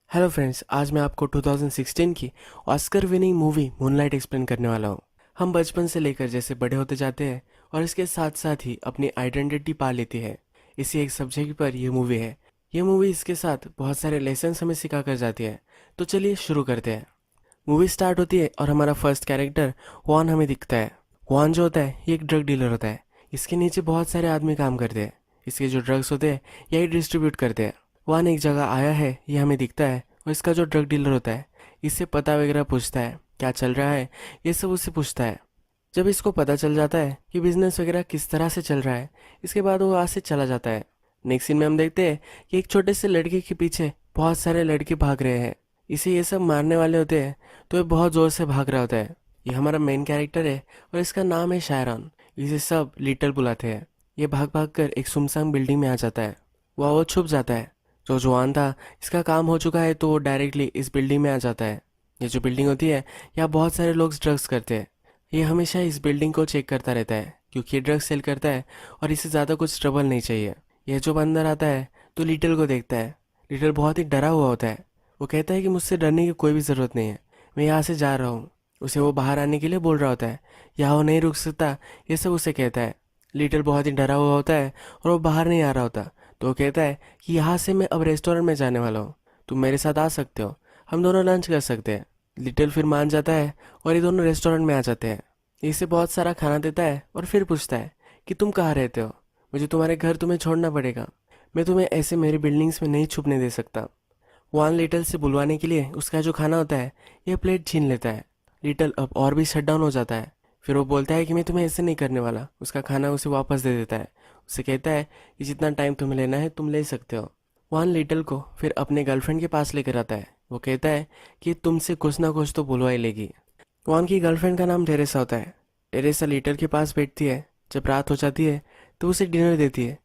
Hello friends, आज मैं आपको 2016 की Oscar winning movie moonlight explain करने वाला हूँ। हम बचपन से लेकर जैसे बड़े होते जाते हैं और इसके साथ साथ ही अपनी आइडेंटिटी पा लेती है, इसी एक सब्जेक्ट पर यह मूवी है। ये मूवी इसके साथ बहुत सारे लेसन्स हमें सिखा कर जाती है। तो चलिए शुरू करते हैं। मूवी स्टार्ट होती है और हमारा फर्स्ट कैरेक्टर वॉन हमें दिखता है। वॉन जो होता है ये एक ड्रग डीलर होता है। इसके नीचे बहुत सारे आदमी काम करते हैं। इसके जो ड्रग्स होते हैं यही डिस्ट्रीब्यूट करते हैं। वॉन एक जगह आया है ये हमें दिखता है और इसका जो ड्रग डीलर होता है इससे पता वगैरह पूछता है, क्या चल रहा है ये सब उससे पूछता है। जब इसको पता चल जाता है कि बिजनेस वगैरह किस तरह से चल रहा है, इसके बाद वो वहाँ से चला जाता है। नेक्स्ट सीन में हम देखते हैं कि एक छोटे से लड़के के पीछे बहुत सारे लड़के भाग रहे हैं। इसे ये सब मारने वाले होते हैं तो ये बहुत ज़ोर से भाग रहा होता है। ये हमारा मेन कैरेक्टर है और इसका नाम है शायरॉन। इसे सब लिटल बुलाते हैं। ये भाग भाग कर एक सुनसान बिल्डिंग में आ जाता है। वह वो छुप जाता है। जो जवान था इसका काम हो चुका है तो वो डायरेक्टली इस बिल्डिंग में आ जाता है। ये जो बिल्डिंग होती है यहाँ बहुत सारे लोग ड्रग्स करते हैं। ये हमेशा इस बिल्डिंग को चेक करता रहता है क्योंकि ये ड्रग्स सेल करता है और इसे ज़्यादा कुछ ट्रबल नहीं चाहिए। यह जब अंदर आता है तो लिटल को देखता है। लिटल बहुत ही डरा हुआ होता है। वो कहता है कि मुझसे डरने की कोई भी ज़रूरत नहीं है, मैं यहाँ से जा रहा हूँ। उसे वो बाहर आने के लिए बोल रहा होता है, यहाँ वो नहीं रुक सकता, ये सब उसे कहता है। लिटल बहुत ही डरा हुआ होता है और वो बाहर नहीं आ रहा होता। तो वो कहता है कि यहाँ से मैं अब रेस्टोरेंट में जाने वाला हूँ, तुम मेरे साथ आ सकते हो, हम दोनों लंच कर सकते हैं। लिटिल फिर मान जाता है और ये दोनों रेस्टोरेंट में आ जाते हैं। इसे बहुत सारा खाना देता है और फिर पूछता है कि तुम कहाँ रहते हो, मुझे तुम्हारे घर तुम्हें छोड़ना पड़ेगा, मैं तुम्हें ऐसे मेरी बिल्डिंग्स में नहीं छुपने दे सकता। वान लिटल से बुलवाने के लिए उसका जो खाना होता है यह प्लेट छीन लेता है। लिटल अब और भी शट डाउन हो जाता है। फिर वो बोलता है कि मैं तुम्हें ऐसे नहीं करने वाला। उसका खाना उसे वापस दे देता है। उसे कहता है कि जितना टाइम तुम्हें लेना है तुम ले सकते हो। वान लिटल को फिर अपने गर्लफ्रेंड के पास लेकर आता है। वो कहता है कि तुमसे कुछ ना कुछ तो बुलवा ही लेगी। वान की गर्लफ्रेंड का नाम टेरेसा होता है। टेरेसा लिटल के पास बैठती है। जब रात हो जाती है तो उसे डिनर देती है।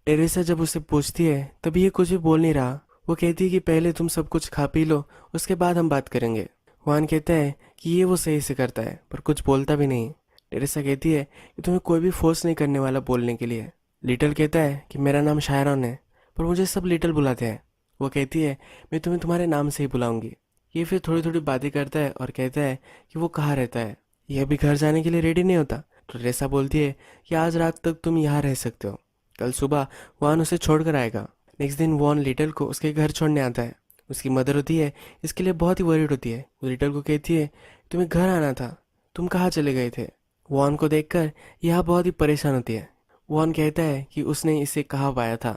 टेरेसा जब उसे पूछती है तभी ये कुछ भी बोल नहीं रहा। वो कहती है कि पहले तुम सब कुछ खा पी लो, उसके बाद हम बात करेंगे। वान कहता है कि ये वो सही से करता है पर कुछ बोलता भी नहीं। टेरेसा कहती है कि तुम्हें कोई भी फोर्स नहीं करने वाला बोलने के लिए। लिटल कहता है कि मेरा नाम शायरॉन है पर मुझे सब लिटल बुलाते हैं। वो कहती है मैं तुम्हें तुम्हारे नाम से ही बुलाऊंगी। ये फिर थोड़ी थोड़ी बातें करता है और कहता है कि वो कहाँ रहता है। ये अभी घर जाने के लिए रेडी नहीं होता तो टेरेसा बोलती है कि आज रात तक तुम यहाँ रह सकते हो, कल सुबह वान उसे छोड़ कर आएगा। नेक्स्ट दिन वॉन लिटल को उसके घर छोड़ने आता है। उसकी मदर होती है इसके लिए बहुत ही वरीड होती है। वो लिटल को कहती है तुम्हें घर आना था, तुम कहाँ चले गए थे। वॉन को देखकर यह बहुत ही परेशान होती है। वॉन कहता है कि उसने इसे कहाँ पाया था।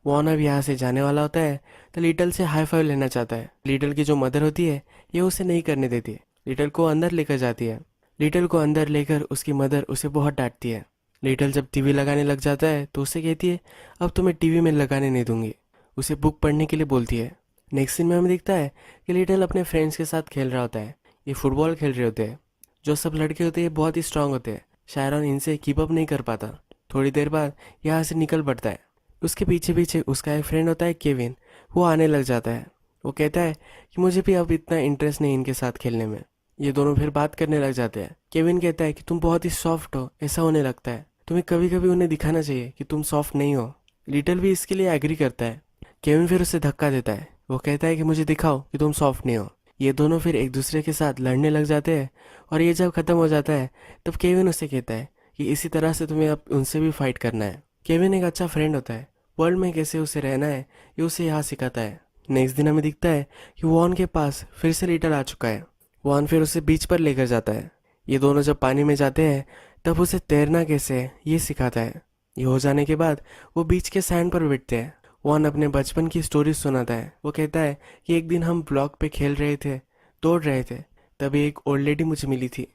वॉन अब यहाँ से जाने वाला होता है तो लिटल से हाई फाइव लेना चाहता है। लिटल की जो मदर होती है ये उसे नहीं करने देती है। लिटल को अंदर लेकर जाती है। लिटल को अंदर लेकर उसकी मदर उसे बहुत डांटती है। लिटल जब टीवी लगाने लग जाता है तो उसे कहती है अब तो मैं टीवी में लगाने नहीं दूंगी। उसे बुक पढ़ने के लिए बोलती है। नेक्स्ट सीन में हमें दिखता है कि लिटल अपने फ्रेंड्स के साथ खेल रहा होता है। ये फुटबॉल खेल रहे होते हैं। जो सब लड़के होते हैं बहुत ही स्ट्रांग होते हैं। शायरॉन इनसे कीप अप नहीं कर पाता। थोड़ी देर बाद यहाँ से निकल पड़ता है। उसके पीछे पीछे उसका एक फ्रेंड होता है केविन। वो आने लग जाता है। वो कहता है कि मुझे भी अब इतना इंटरेस्ट नहीं इनके साथ खेलने में। ये दोनों फिर बात करने लग जाते हैं। केविन कहता है कि तुम बहुत ही सॉफ्ट हो, ऐसा होने लगता है, तुम्हें कभी कभी उन्हें दिखाना चाहिए कि तुम सॉफ्ट नहीं हो। लिटल भी इसके लिए एग्री करता है। केविन फिर उसे धक्का देता है। वो कहता है कि मुझे दिखाओ कि तुम सॉफ्ट नहीं हो। ये दोनों फिर एक दूसरे के साथ लड़ने लग जाते हैं और ये जब खत्म हो जाता है तब केविन उसे कहता है कि इसी तरह से तुम्हें अब उनसे भी फाइट करना है। केविन एक अच्छा फ्रेंड होता है। वर्ल्ड में कैसे उसे रहना है ये उसे यहाँ सिखाता है। नेक्स्ट दिन हमें दिखता है कि वॉन के पास फिर से लिटल आ चुका है। वॉन फिर उसे बीच पर लेकर जाता है। ये दोनों जब पानी में जाते हैं तब उसे तैरना कैसे है ये सिखाता है। ये हो जाने के बाद वो बीच के सैंड पर बैठते हैं। वॉन अपने बचपन की स्टोरी सुनाता है। वो कहता है कि एक दिन हम ब्लॉक पे खेल रहे थे, दौड़ रहे थे, तभी एक ओल्ड लेडी मुझे मिली थी।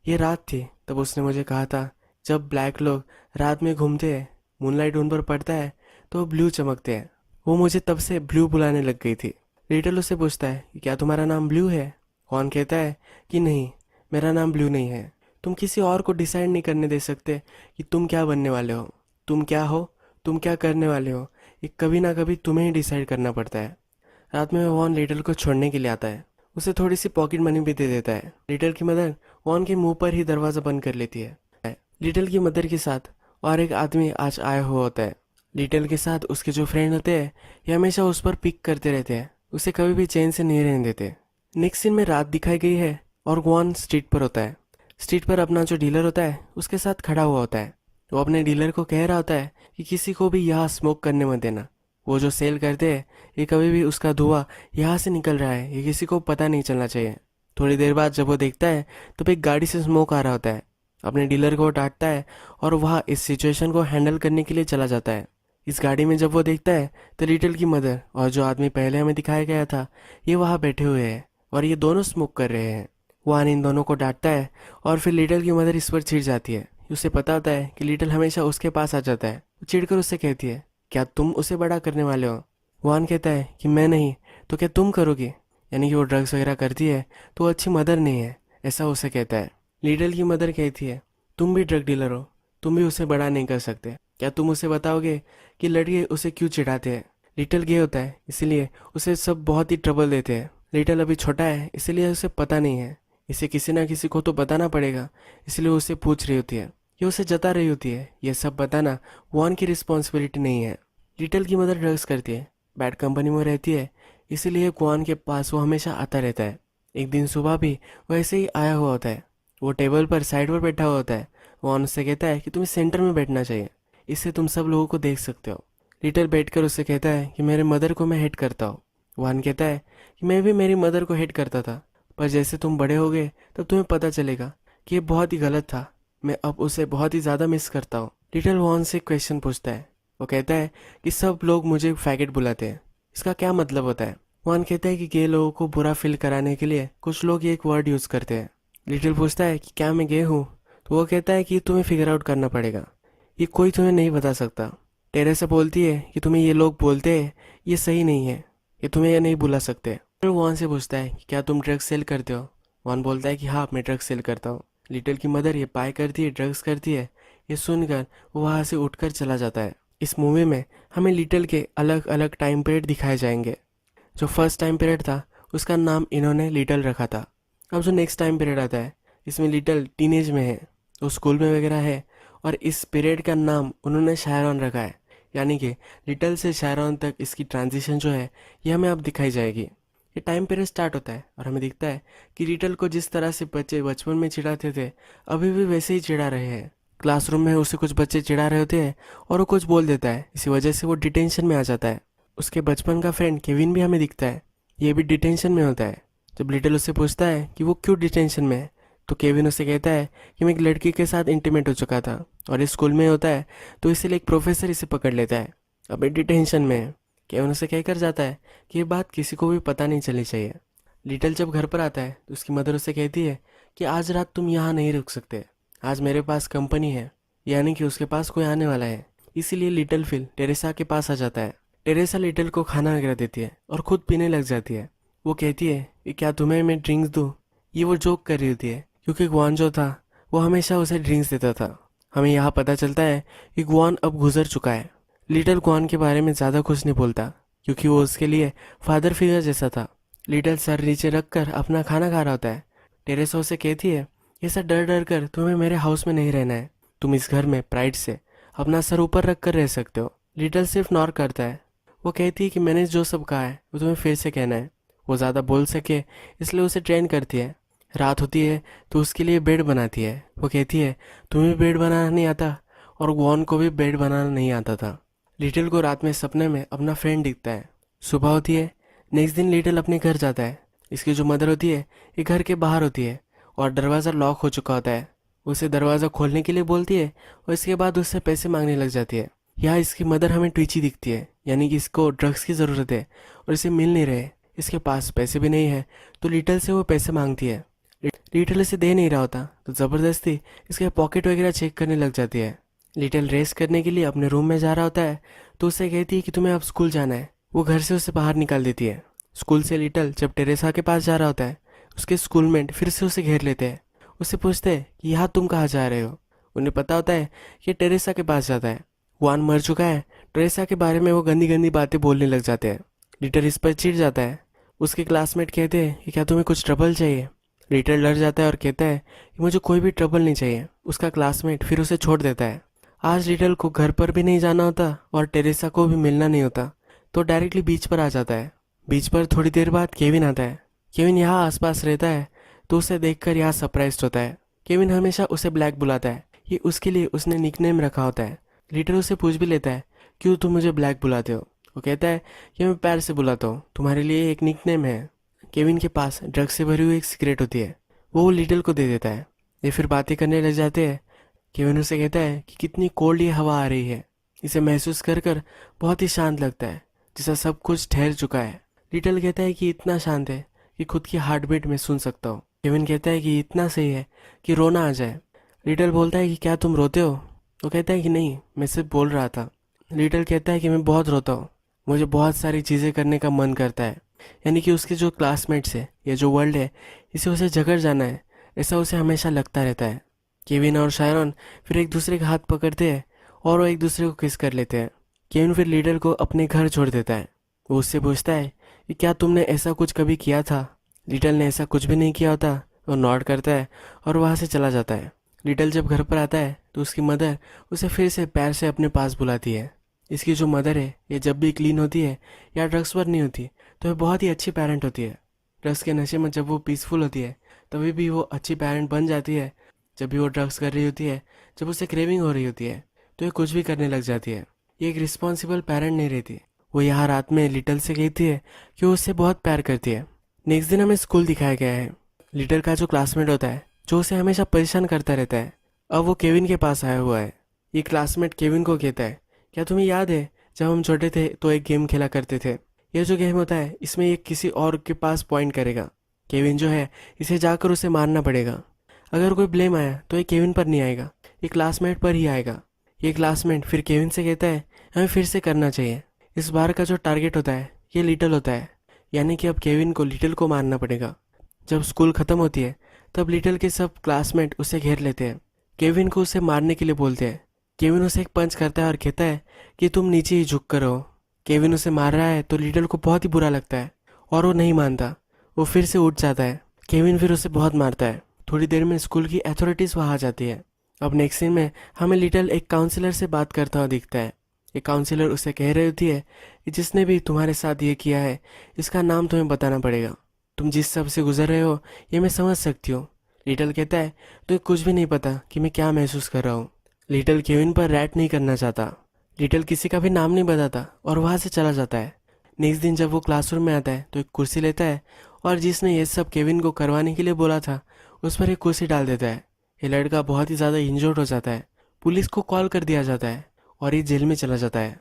ये रात थी तब उसने मुझे कहा था जब ब्लैक लोग रात में घूमते हैं, मूनलाइट उन पर पड़ता है तो वो ब्लू चमकते हैं। वो मुझे तब से ब्लू बुलाने लग गई थी। लिटल उससे पूछता है कि क्या तुम्हारा नाम ब्लू है। वॉन कहता है कि नहीं, मेरा नाम ब्लू नहीं है। तुम किसी और को डिसाइड नहीं करने दे सकते कि तुम क्या बनने वाले हो, तुम क्या हो, तुम क्या करने वाले हो। ये कभी ना कभी तुम्हें ही डिसाइड करना पड़ता है। रात में वॉन लिटल को छोड़ने के लिए आता है। उसे थोड़ी सी पॉकेट मनी भी दे देता है। लिटल की मदर वॉन के मुंह पर ही दरवाज़ा बंद कर लेती है। लिटल की मदर के साथ और एक आदमी आज आया हुआ होता है। लिटल के साथ उसके जो फ्रेंड होते हैं ये हमेशा उस पर पिक करते रहते हैं। उसे कभी भी चैन से नहीं रहने देते। नेक्स्ट सीन में रात दिखाई गई है और गुआन स्ट्रीट पर होता है। स्ट्रीट पर अपना जो डीलर होता है उसके साथ खड़ा हुआ होता है। वो अपने डीलर को कह रहा होता है कि किसी को भी यहाँ स्मोक करने मत देना। वो जो सेल करते हैं ये कभी भी उसका धुआं यहाँ से निकल रहा है, ये किसी को पता नहीं चलना चाहिए। थोड़ी देर बाद जब वो देखता है तो एक गाड़ी से स्मोक आ रहा होता है। अपने डीलर को वो डांटता है और वह इस सिचुएशन को हैंडल करने के लिए चला जाता है। इस गाड़ी में जब वो देखता है तो लिटिल की मदर और जो आदमी पहले हमें दिखाया गया था ये वहाँ बैठे हुए हैं और ये दोनों स्मोक कर रहे हैं। वान इन दोनों को डांटता है और फिर लिटिल की मदर इस पर चिढ़ जाती है। उसे पता होता है कि लिटिल हमेशा उसके पास आ जाता है। वो चिढ़कर उससे कहती है, क्या तुम उसे बड़ा करने वाले हो? वान कहता है कि मैं नहीं तो क्या तुम करोगे? यानी कि वो ड्रग्स वगैरह करती है तो वो अच्छी मदर नहीं है, ऐसा उसे कहता है। लिटिल की मदर कहती है, तुम भी ड्रग डीलर हो, तुम भी उसे बड़ा नहीं कर सकते। क्या तुम उसे बताओगे कि लड़के उसे क्यों चिढ़ाते हैं? लिटिल गे होता है इसीलिए उसे सब बहुत ही ट्रबल देते हैं। लिटिल अभी छोटा है इसीलिए उसे पता नहीं है, इसे किसी ना किसी को तो बताना पड़ेगा, इसलिए उसे पूछ रही होती है, ये उसे जता रही होती है। ये सब बताना वॉन की रिस्पॉन्सिबिलिटी नहीं है। लिटिल की मदर ड्रग्स करती है, बैड कंपनी में रहती है, इसीलिए क्वान के पास वो हमेशा आता रहता है। एक दिन सुबह भी वो ऐसे ही आया हुआ होता है। वो टेबल पर साइड पर बैठा हुआ होता है। वॉन उससे कहता है कि तुम्हें सेंटर में बैठना चाहिए, इससे तुम सब लोगों को देख सकते हो। लिटिल बैठकर उससे कहता है कि मेरे मदर को मैं हेट करता हूँ। वान कहता है कि मैं भी मेरी मदर को हेट करता था, पर जैसे तुम बड़े हो गए तब तुम्हें पता चलेगा कि ये बहुत ही गलत था। मैं अब उसे बहुत ही ज़्यादा मिस करता हूँ। लिटिल वॉन से क्वेश्चन पूछता है। वो कहता है कि सब लोग मुझे फैगेट बुलाते हैं, इसका क्या मतलब होता है? वॉन कहता है कि गे लोगों को बुरा फील कराने के लिए कुछ लोग ये एक वर्ड यूज़ करते हैं। लिटिल पूछता है कि क्या मैं गे हूँ? तो वो कहता है कि तुम्हें फिगर आउट करना पड़ेगा, ये कोई तुम्हें नहीं बता सकता। टेरेसा बोलती है कि तुम्हें ये लोग बोलते हैं ये सही नहीं है, ये तुम्हें ये नहीं बुला सकते। फिर वॉन से पूछता है कि क्या तुम ड्रग्स सेल करते हो? वॉन बोलता है कि हाँ मैं ड्रग्स सेल करता हूँ। लिटिल की मदर ये पाई करती है, ड्रग्स करती है, ये सुनकर वो वहाँ से उठकर चला जाता है। इस मूवी में हमें लिटिल के अलग अलग टाइम पीरियड दिखाए जाएंगे। जो फर्स्ट टाइम पीरियड था उसका नाम इन्होंने लिटिल रखा था। अब जो नेक्स्ट टाइम पीरियड आता है इसमें लिटिल टीनेज में है, वो स्कूल में वगैरह है, और इस पीरियड का नाम उन्होंने शायरॉन रखा है। यानी कि लिटिल से शायरॉन तक इसकी ट्रांजिशन जो है ये हमें अब दिखाई जाएगी। ये टाइम पीरियड स्टार्ट होता है और हमें दिखता है कि लिटिल को जिस तरह से बच्चे बचपन में चिढ़ाते थे अभी भी वैसे ही चिढ़ा रहे हैं। क्लासरूम में उसे कुछ बच्चे चिढ़ा रहे होते हैं और वो कुछ बोल देता है, इसी वजह से वो डिटेंशन में आ जाता है। उसके बचपन का फ्रेंड केविन भी हमें दिखता है, ये भी डिटेंशन में होता है। जब लिटिल उससे पूछता है कि वो क्यों डिटेंशन में है तो केविन उससे कहता है कि मैं एक लड़की के साथ इंटीमेट हो चुका था और इस स्कूल में होता है तो इसीलिए एक प्रोफेसर इसे पकड़ लेता है, अब ये डिटेंशन में है। केविन उसे कहकर जाता है कि ये बात किसी को भी पता नहीं चलनी चाहिए। लिटिल जब घर पर आता है तो उसकी मदर उसे कहती है कि आज रात तुम यहाँ नहीं रुक सकते, आज मेरे पास कंपनी है, यानी कि उसके पास कोई आने वाला है। इसीलिए लिटिल फिल टेरेसा के पास आ जाता है। टेरेसा लिटिल को खाना वगैरह देती है और खुद पीने लग जाती है। वो कहती है कि क्या तुम्हें मैं ड्रिंक्स दूँ? ये वो जोक कर रही होती है क्योंकि ग्वान जो था वो हमेशा उसे ड्रिंक्स देता था। हमें यहाँ पता चलता है कि ग्वान अब गुजर चुका है। लिटिल ग्वान के बारे में ज़्यादा कुछ नहीं बोलता क्योंकि वो उसके लिए फादर फिगर जैसा था। लिटिल सर नीचे रख कर अपना खाना खा रहा होता है। टेरेसा उसे कहती है, ऐसा डर डर कर तुम्हें मेरे हाउस में नहीं रहना है, तुम इस घर में प्राइड से अपना सर ऊपर रख कर रह सकते हो। लिटिल सिर्फ नॉर करता है। वो कहती है कि मैंने जो सब कहा है वो तुम्हें फिर से कहना है। वो ज़्यादा बोल सके इसलिए उसे ट्रेन करती है। रात होती है तो उसके लिए बेड बनाती है। वो कहती है तुम्हें बेड बनाना नहीं आता, और ग्वान को भी बेड बनाना नहीं आता था। लिटिल को रात में सपने में अपना फ्रेंड दिखता है। सुबह होती है, नेक्स्ट दिन लिटिल अपने घर जाता है। इसकी जो मदर होती है ये घर के बाहर होती है और दरवाज़ा लॉक हो चुका होता है। उसे दरवाज़ा खोलने के लिए बोलती है और इसके बाद उससे पैसे मांगने लग जाती है। यहाँ इसकी मदर हमें ट्विची दिखती है, यानी कि इसको ड्रग्स की ज़रूरत है और इसे मिल नहीं रहे, इसके पास पैसे भी नहीं है, तो लिटिल से वो पैसे मांगती है। लिटिल इसे दे नहीं रहा होता तो ज़बरदस्ती इसके पॉकेट वगैरह चेक करने लग जाती है। लिटिल रेस्ट करने के लिए अपने रूम में जा रहा होता है तो उसे कहती है कि तुम्हें अब स्कूल जाना है। वो घर से उसे बाहर निकाल देती है। स्कूल से लिटिल जब टेरेसा के पास जा रहा होता है उसके स्कूलमेट फिर से उसे घेर लेते हैं। उससे पूछते हैं कि यहाँ तुम कहाँ जा रहे हो। उन्हें पता होता है कि टेरेसा के पास जाता है। वान मर चुका है, टेरेसा के बारे में वो गंदी गंदी बातें बोलने लग जाते हैं। लिटिल इस पर चिढ़ जाता है। उसके क्लासमेट कहते हैं कि क्या तुम्हें कुछ ट्रबल चाहिए। लिटिल डर जाता है और कहता है कि मुझे कोई भी ट्रबल नहीं चाहिए। उसका क्लासमेट फिर उसे छोड़ देता है। आज लिटिल को घर पर भी नहीं जाना होता और टेरेसा को भी मिलना नहीं होता तो डायरेक्टली बीच पर आ जाता है। बीच पर थोड़ी देर बाद केविन आता है। केविन यहाँ आसपास रहता है तो उसे देखकर यहाँ सरप्राइज्ड होता है। केविन हमेशा उसे ब्लैक बुलाता है, ये उसके लिए उसने निकनेम रखा होता है। लीडर उसे पूछ भी लेता है, क्यों तुम मुझे ब्लैक बुलाते हो? वो कहता है कि मैं पैर से बुलाता हूँ, तुम्हारे लिए एक निकनेम है। केविन के पास ड्रग्स से भरी हुई एक सिगरेट होती है, वो लिटिल को दे देता है। ये फिर बातें करने लग जाते हैं। केविन उसे कहता है कि कितनी कोल्ड ये हवा आ रही है। इसे महसूस कर कर बहुत ही शांत लगता है, जैसा सब कुछ ठहर चुका है। लिटिल कहता है कि इतना शांत है कि खुद की हार्ट बीट में सुन सकता हूँ। केविन कहता है कि इतना सही है कि रोना आ जाए। लिटिल बोलता है कि क्या तुम रोते हो? वो कहता है कि नहीं, मैं सिर्फ बोल रहा था। लिटिल कहता है कि मैं बहुत रोता हूँ, मुझे बहुत सारी चीज़ें करने का मन करता है। यानी कि उसके जो क्लासमेट्स है, ये जो वर्ल्ड है, इसे उसे जगड़ जाना है, ऐसा उसे हमेशा लगता रहता है। केविन और शायरन फिर एक दूसरे का हाथ पकड़ते हैं और वो एक दूसरे को किस कर लेते हैं। केविन फिर लीडर को अपने घर छोड़ देता है। वो उससे पूछता है कि क्या तुमने ऐसा कुछ कभी किया था? लिटल ने ऐसा कुछ भी नहीं किया होता। वो नॉड करता है और वहाँ से चला जाता है। लिटल जब घर पर आता है तो उसकी मदर उसे फिर से पैर से अपने पास बुलाती है। इसकी जो मदर है, ये जब भी क्लीन होती है या ड्रग्स पर नहीं होती तो ये बहुत ही अच्छी पेरेंट होती है। ड्रग्स के नशे में जब वो पीसफुल होती है तभी भी वो अच्छी पेरेंट बन जाती है। जब भी वो ड्रग्स कर रही होती है, जब उसे क्रेविंग हो रही होती है, तो ये कुछ भी करने लग जाती है। ये एक रिस्पॉन्सिबल पेरेंट नहीं रहती। वो यहाँ रात में लिटल से कहती है कि वो उससे बहुत प्यार करती है। नेक्स्ट दिन हमें स्कूल दिखाया गया है। लिटल का जो क्लासमेट होता है, जो उसे हमेशा परेशान करता रहता है, अब वो केविन के पास आया हुआ है। ये क्लासमेट केविन को कहता है, क्या तुम्हें याद है जब हम छोटे थे तो एक गेम खेला करते थे? ये जो गेम होता है, इसमें ये किसी और के पास पॉइंट करेगा। केविन जो है, इसे जाकर उसे मारना पड़ेगा। अगर कोई ब्लेम आया तो ये केविन पर नहीं आएगा, ये क्लासमेट पर ही आएगा। ये क्लासमेट फिर केविन से कहता है हमें फिर से करना चाहिए। इस बार का जो टारगेट होता है ये लिटल होता है, यानी कि अब केविन को लिटल को मारना पड़ेगा। जब स्कूल ख़त्म होती है तब लिटल के सब क्लासमेट उसे घेर लेते हैं। केविन को उसे मारने के लिए बोलते हैं। केविन उसे एक पंच करता है और कहता है कि तुम नीचे ही झुक कर रहो। केविन उसे मार रहा है तो लिटल को बहुत ही बुरा लगता है और वो नहीं मानता। वो फिर से उठ जाता है। केविन फिर उसे बहुत मारता है। थोड़ी देर में स्कूल की अथॉरिटीज़ वहाँ आ जाती है। अब नेक्स्ट सीन में हमें लिटल एक काउंसलर से बात करता हुआ दिखता है। ये काउंसलर उसे कह रही होती है कि जिसने भी तुम्हारे साथ ये किया है, इसका नाम तुम्हें बताना पड़ेगा। तुम जिस सब से गुजर रहे हो ये मैं समझ सकती हूँ। लिटल कहता है तुम्हें कुछ भी नहीं पता कि मैं क्या महसूस कर रहा हूँ। लिटल केविन पर रैट नहीं करना चाहता। लिटल किसी का भी नाम नहीं बताता और वहाँ से चला जाता है। नेक्स्ट दिन जब वो क्लासरूम में आता है तो एक कुर्सी लेता है और जिसने ये सब केविन को करवाने के लिए बोला था उस पर एक कुर्सी डाल देता है। ये लड़का बहुत ही ज़्यादा इंजर्ड हो जाता है। पुलिस को कॉल कर दिया जाता है और ये जेल में चला जाता है।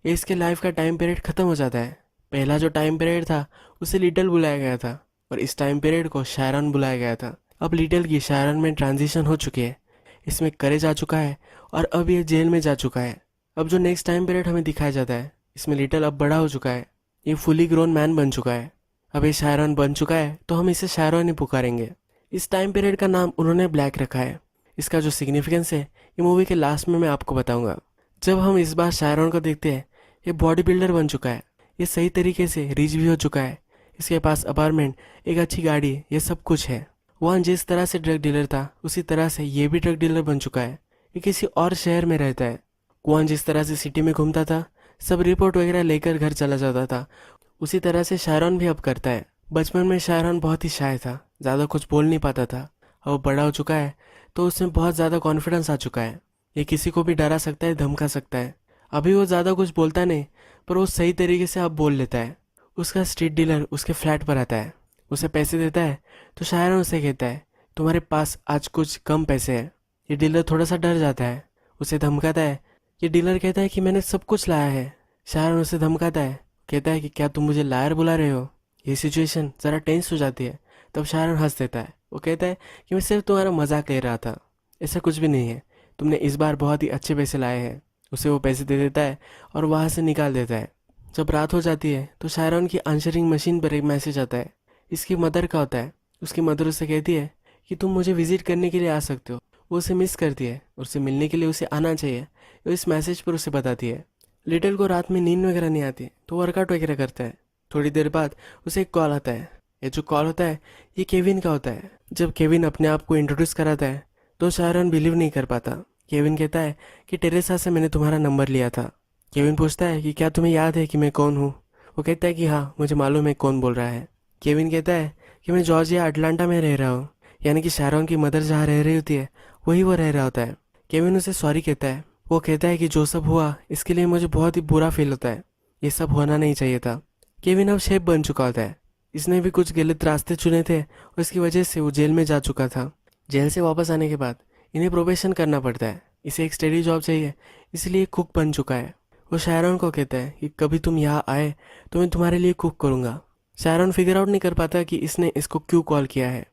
ये इसके लाइफ का टाइम पीरियड ख़त्म हो जाता है। पहला जो टाइम पीरियड था उसे लिटल बुलाया गया था और इस टाइम पीरियड को शायरन बुलाया गया था। अब लिटल की शायरन में ट्रांजिशन हो चुकी है। इसमें करेज आ चुका है और अब ये जेल में जा चुका है। अब जो नेक्स्ट टाइम पीरियड हमें दिखाया जाता है, इसमें लिटल अब बड़ा हो चुका है। ये फुली ग्रोन मैन बन चुका है। अब ये शायरन बन चुका है तो हम इसे शायरन ही पुकारेंगे। इस टाइम पीरियड का नाम उन्होंने ब्लैक रखा है। इसका जो सिग्निफिकेंस है ये मूवी के लास्ट में मैं आपको बताऊंगा। जब हम इस बार शायरन को देखते हैं, ये बॉडी बिल्डर बन चुका है। ये सही तरीके से रिच भी हो चुका है। इसके पास अपार्टमेंट, एक अच्छी गाड़ी, ये सब कुछ है। वहाँ जिस तरह से ड्रग डीलर था उसी तरह से ये भी ड्रग डीलर बन चुका है। ये किसी और शहर में रहता है। वहाँ जिस तरह से सिटी में घूमता था, सब रिपोर्ट वगैरह लेकर घर चला जाता था, उसी तरह से शायरन भी अब करता है। बचपन में शायरन बहुत ही शाय था, ज़्यादा कुछ बोल नहीं पाता था। अब वो बड़ा हो चुका है तो उसमें बहुत ज़्यादा कॉन्फिडेंस आ चुका है। ये किसी को भी डरा सकता है, धमका सकता है। अभी वो ज़्यादा कुछ बोलता नहीं, पर वो सही तरीके से अब बोल लेता है। उसका स्ट्रीट डीलर उसके फ्लैट पर आता है, उसे पैसे देता है तो शायरन उसे कहता है तुम्हारे पास आज कुछ कम पैसे हैं। ये डीलर थोड़ा सा डर जाता है, उसे धमकाता है। ये डीलर कहता है कि मैंने सब कुछ लाया है। शायरन उसे धमकाता है, कहता है कि क्या तुम मुझे लायर बुला रहे हो? ये सिचुएशन ज़रा टेंस हो जाती है। तब शायरन हंस देता है। वो कहता है कि मैं सिर्फ तुम्हारा मजाक ले रहा था, ऐसा कुछ भी नहीं है। तुमने इस बार बहुत ही अच्छे पैसे लाए हैं। उसे वो पैसे दे देता है और वहाँ से निकाल देता है। जब रात हो जाती है तो शायरन की आंसरिंग मशीन पर एक मैसेज आता है। इसकी मदर का होता है। उसकी मदर उसे कहती है कि तुम मुझे विजिट करने के लिए आ सकते हो। वो उसे मिस करती है, उससे मिलने के लिए उसे आना चाहिए। वो इस मैसेज पर उसे बताती है। लिटिल को रात में नींद वगैरह नहीं आती तो वर्कआउट वगैरह करता है। थोड़ी देर बाद उसे एक कॉल आता है। ये जो कॉल होता है ये केविन का होता है। जब केविन अपने आप को इंट्रोड्यूस कराता है तो शायरन बिलीव नहीं कर पाता। केविन कहता है कि टेरेसा से मैंने तुम्हारा नंबर लिया था। केविन पूछता है कि क्या तुम्हें याद है कि मैं कौन हूँ? वो कहता है कि हाँ मुझे मालूम है कौन बोल रहा है। केविन कहता है कि मैं जॉर्जिया अटलांटा में रह रहा हूँ, यानी कि शैरॉन की मदर जहाँ रह रही होती है वही वो रह रहा होता है। केविन उसे सॉरी कहता है। वो कहता है कि जो सब हुआ इसके लिए मुझे बहुत ही बुरा फील होता है, ये सब होना नहीं चाहिए था। केविन अब शेफ बन चुका होता है। इसने भी कुछ गलत रास्ते चुने थे और इसकी वजह से वो जेल में जा चुका था। जेल से वापस आने के बाद इन्हें प्रोबेशन करना पड़ता है, इसे एक स्टेडी जॉब चाहिए, इसलिए कुक बन चुका है। वो शायरन को कहता है कि कभी तुम यहाँ आए तो मैं तुम्हारे लिए कुक करूँगा। शायरन फिगर आउट नहीं कर पाता कि इसने इसको क्यों कॉल किया है।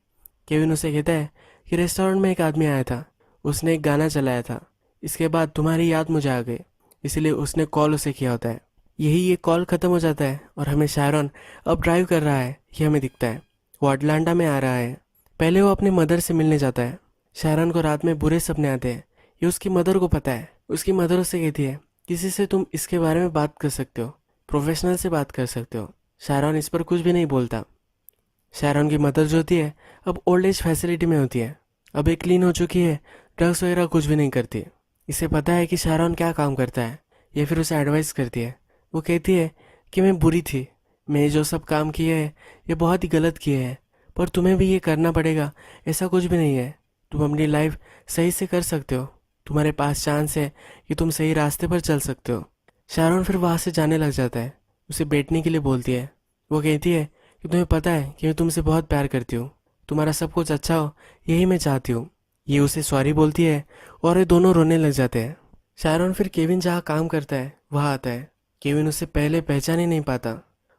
केविन उसे कहता है कि रेस्टोरेंट में एक आदमी आया था, उसने एक गाना चलाया था, इसके बाद तुम्हारी याद मुझे आ गई, इसलिए उसने कॉल उसे किया होता है। यही ये कॉल ख़त्म हो जाता है और हमें शायरन अब ड्राइव कर रहा है ये हमें दिखता है। वो अटलांटा में आ रहा है। पहले वो अपनी मदर से मिलने जाता है। शायरन को रात में बुरे सपने आते हैं, ये उसकी मदर को पता है। उसकी मदर उससे कहती है किसी से तुम इसके बारे में बात कर सकते हो, प्रोफेशनल से बात कर सकते हो। शायरन इस पर कुछ भी नहीं बोलता। शायरन की मदर जो होती है अब ओल्ड एज फैसिलिटी में होती है, अब एक क्लीन हो चुकी है, ड्रग्स वगैरह कुछ भी नहीं करती। इसे पता है कि शायरन क्या काम करता है, ये फिर उसे एडवाइस करती है। वो कहती है कि मैं बुरी थी, मैं जो सब काम किए हैं ये बहुत ही गलत किए हैं, पर तुम्हें भी ये करना पड़ेगा, ऐसा कुछ भी नहीं है, तुम अपनी लाइफ सही से कर सकते हो, तुम्हारे पास चांस है कि तुम सही रास्ते पर चल सकते हो। शायरन फिर वहाँ से जाने लग जाता है, उसे बैठने के लिए बोलती है। वो कहती है कि तुम्हें पता है कि मैं तुमसे बहुत प्यार करती हूँ, तुम्हारा सब कुछ अच्छा हो यही मैं चाहती हूँ। ये उसे सॉरी बोलती है और ये दोनों रोने लग जाते हैं। शायरन फिर केविन जहाँ काम करता है वहाँ आता है। केविन उससे पहले पहचान ही नहीं पाता।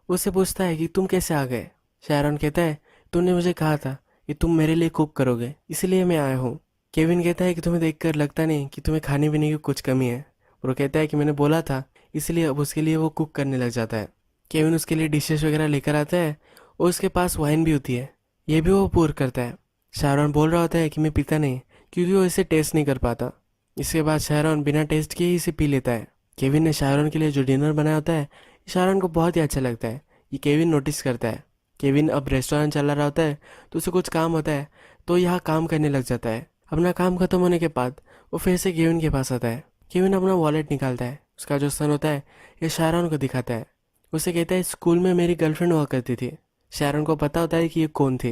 उससे पूछता है कि तुम कैसे आ गए। शायरन कहता है तुमने मुझे कहा था कि तुम मेरे लिए कुक करोगे, इसलिए मैं आया हूँ। केविन कहता है कि तुम्हें देखकर लगता नहीं कि तुम्हें खाने पीने की कुछ कमी है। और वो कहता है कि मैंने बोला था, इसलिए अब उसके लिए वो कुक करने लग जाता है। केविन उसके लिए डिशेस वगैरह लेकर आता है और उसके पास वाइन भी होती है, ये भी वो पूर करता है। शायरन बोल रहा होता है कि मैं पीता नहीं, क्योंकि वो इसे टेस्ट नहीं कर पाता। इसके बाद शायरन बिना टेस्ट किए ही इसे पी लेता है। केविन ने शायरन के लिए जो डिनर बनाया होता है शायरन को बहुत ही अच्छा लगता है, ये केविन नोटिस करता है। केविन अब रेस्टोरेंट चला रहा होता है तो उसे कुछ काम होता है, तो यहाँ काम करने लग जाता है। अपना काम खत्म होने के बाद वो फिर से केविन के पास आता है। केविन अपना वॉलेट निकालता है, उसका जो सन होता है ये शायरन को दिखाता है। उसे कहता है स्कूल में मेरी गर्लफ्रेंड हुआ करती थी। शायरन को पता होता है कि ये कौन थी।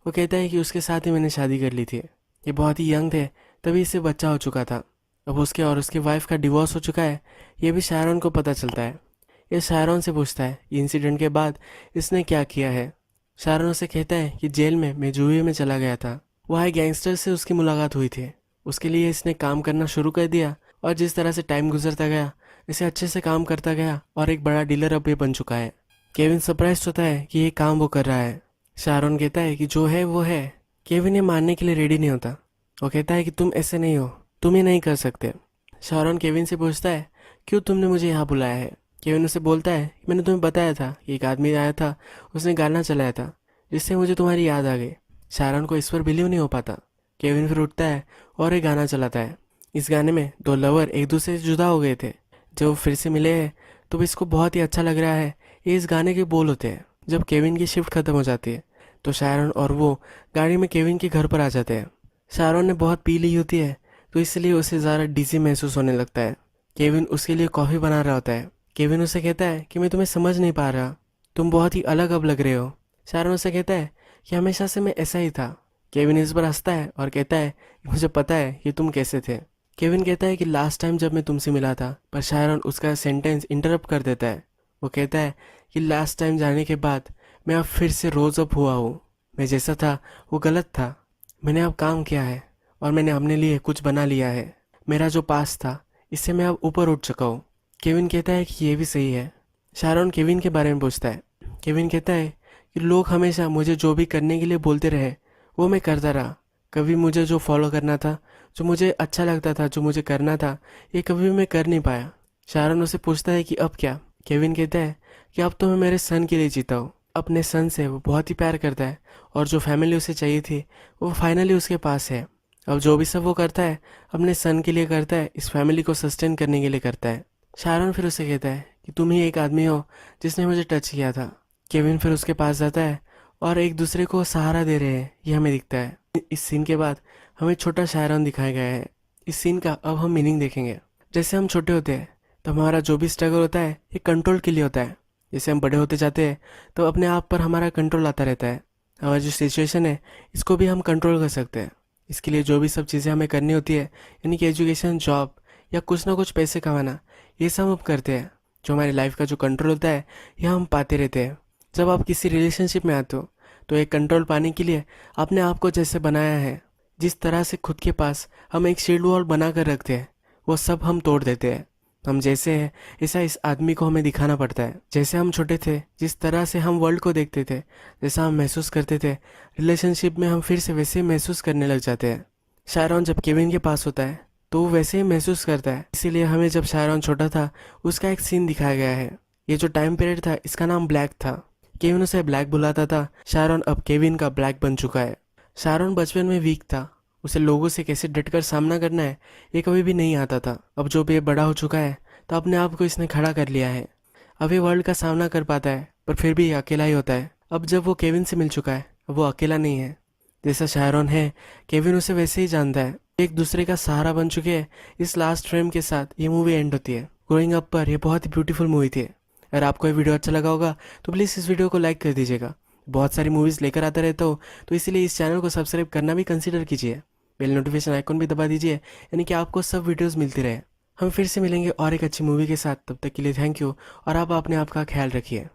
वो कहता है कि उसके साथ ही मैंने शादी कर ली थी, ये बहुत ही यंग थे तभी इससे बच्चा हो चुका था। अब उसके और उसकी वाइफ का डिवोर्स हो चुका है, ये भी शायरन को पता चलता है। ये शायरन से पूछता है इंसिडेंट के बाद इसने क्या किया है। शायरन उसे कहता है कि जेल में मैं जुए में चला गया था, वहाँ एक गैंगस्टर से उसकी मुलाकात हुई थी, उसके लिए इसने काम करना शुरू कर दिया और जिस तरह से टाइम गुजरता गया इसे अच्छे से काम करता गया और एक बड़ा डीलर अब ये बन चुका है। केविन सरप्राइज होता है कि ये काम वो कर रहा है। शायरन कहता है कि जो है वो है। केविन ये मानने के लिए रेडी नहीं होता। वो कहता है कि तुम ऐसे नहीं हो, तुम ये नहीं कर सकते। शायरन केविन से पूछता है क्यों तुमने मुझे यहाँ बुलाया है। केविन उसे बोलता है कि मैंने तुम्हें बताया था कि एक आदमी आया था, उसने गाना चलाया था जिससे मुझे तुम्हारी याद आ गई। शायरन को इस पर बिलीव नहीं हो पाता। केविन फिर उठता है और एक गाना चलाता है। इस गाने में दो लवर एक दूसरे से जुदा हो गए थे, जब वो फिर से मिले हैं तो इसको बहुत ही अच्छा लग रहा है। ये इस गाने के बोल होते हैं। जब केविन की शिफ्ट खत्म हो जाती है तो शायरन और वो गाड़ी में केविन के घर पर आ जाते हैं। शायरन ने बहुत पी ली होती है तो इसलिए उसे ज़्यादा डिजी महसूस होने लगता है। केविन उसके लिए कॉफ़ी बना रहा होता है। केविन उसे कहता है कि मैं तुम्हें समझ नहीं पा रहा, तुम बहुत ही अलग अब लग रहे हो। शायरन उसे कहता है कि हमेशा से मैं ऐसा ही था। केविन इस पर हंसता है और कहता है कि मुझे पता है कि तुम कैसे थे। केविन कहता है कि लास्ट टाइम जब मैं तुमसे मिला था, पर शायरन उसका सेंटेंस इंटरप्ट कर देता है। वो कहता है कि लास्ट टाइम जाने के बाद मैं अब फिर से रोज़ अप हुआ हूँ, मैं जैसा था वो गलत था, मैंने अब काम किया है और मैंने अपने लिए कुछ बना लिया है। मेरा जो पास था इससे मैं अब ऊपर उठ चुका हूँ। केविन कहता है कि ये भी सही है। शायरन केविन के बारे में पूछता है। केविन कहता है कि लोग हमेशा मुझे जो भी करने के लिए बोलते रहे वो मैं करता रहा, कभी मुझे जो फॉलो करना था, जो मुझे अच्छा लगता था, जो मुझे करना था, ये कभी मैं कर नहीं पाया। शायरन उसे पूछता है कि अब क्या। केविन कहता है कि अब तो मैं मेरे सन के लिए जीता हूँ। अपने सन से वो बहुत ही प्यार करता है और जो फैमिली उसे चाहिए थी वो फाइनली उसके पास है। अब जो भी सब वो करता है अपने सन के लिए करता है, इस फैमिली को सस्टेन करने के लिए करता है। शायरन फिर उसे कहता है कि तुम ही एक आदमी हो जिसने मुझे टच किया था। केविन फिर उसके पास जाता है और एक दूसरे को सहारा दे रहे हैं, ये हमें दिखता है। इस सीन के बाद हमें छोटा शायरन दिखाया गया है। इस सीन का अब हम मीनिंग देखेंगे। जैसे हम छोटे होते हैं तो हमारा जो भी स्ट्रगल होता है ये कंट्रोल के लिए होता है, जैसे हम बड़े होते जाते हैं तो अपने आप पर हमारा कंट्रोल आता रहता है। हमारी जो सिचुएशन है इसको भी हम कंट्रोल कर सकते हैं। इसके लिए जो भी सब चीज़ें हमें करनी होती है, यानी कि एजुकेशन, जॉब या कुछ ना कुछ पैसे कमाना, ये सब हम करते हैं। जो हमारी लाइफ का जो कंट्रोल होता है यह हम पाते रहते हैं। जब आप किसी रिलेशनशिप में आते हो तो एक कंट्रोल पाने के लिए आपने आप को जैसे बनाया है, जिस तरह से खुद के पास हम एक शील्ड वॉल बना कर रखते हैं, वो सब हम तोड़ देते हैं। हम जैसे हैं ऐसा इस आदमी को हमें दिखाना पड़ता है। जैसे हम छोटे थे, जिस तरह से हम वर्ल्ड को देखते थे, जैसा हम महसूस करते थे, रिलेशनशिप में हम फिर से वैसे ही महसूस करने लग जाते हैं। शायरॉन जब केविन के पास होता है तो वो वैसे ही महसूस करता है। इसीलिए हमें जब शायरॉन छोटा था उसका एक सीन दिखाया गया है। ये जो टाइम पीरियड था इसका नाम ब्लैक था। केविन उसे ब्लैक बुलाता था। शायरॉन अब केविन का ब्लैक बन चुका है। शायरॉन बचपन में वीक था। उसे लोगों से कैसे डटकर सामना करना है ये कभी भी नहीं आता था। अब जो भी ये बड़ा हो चुका है तो अपने आप को इसने खड़ा कर लिया है। अब ये वर्ल्ड का सामना कर पाता है, पर फिर भी ये अकेला ही होता है। अब जब वो केविन से मिल चुका है, अब वो अकेला नहीं है। जैसा शायरॉन है, केविन उसे वैसे ही जानता है। एक दूसरे का सहारा बन चुके हैं। इस लास्ट फ्रेम के साथ ये मूवी एंड होती है। ग्रोइंग अप पर यह बहुत ही ब्यूटीफुल मूवी थी। अगर आपको ये वीडियो अच्छा लगा होगा तो प्लीज़ इस वीडियो को लाइक कर दीजिएगा। बहुत सारी मूवीज़ लेकर आता रहता हूँ, तो इसीलिए इस चैनल को सब्सक्राइब करना भी कंसिडर कीजिए। बेल नोटिफिकेशन आइकॉन भी दबा दीजिए, यानी कि आपको सब वीडियोज़ मिलती रहे। हम फिर से मिलेंगे और एक अच्छी मूवी के साथ। तब तक के लिए थैंक यू, और आप अपने आप का ख्याल रखिए।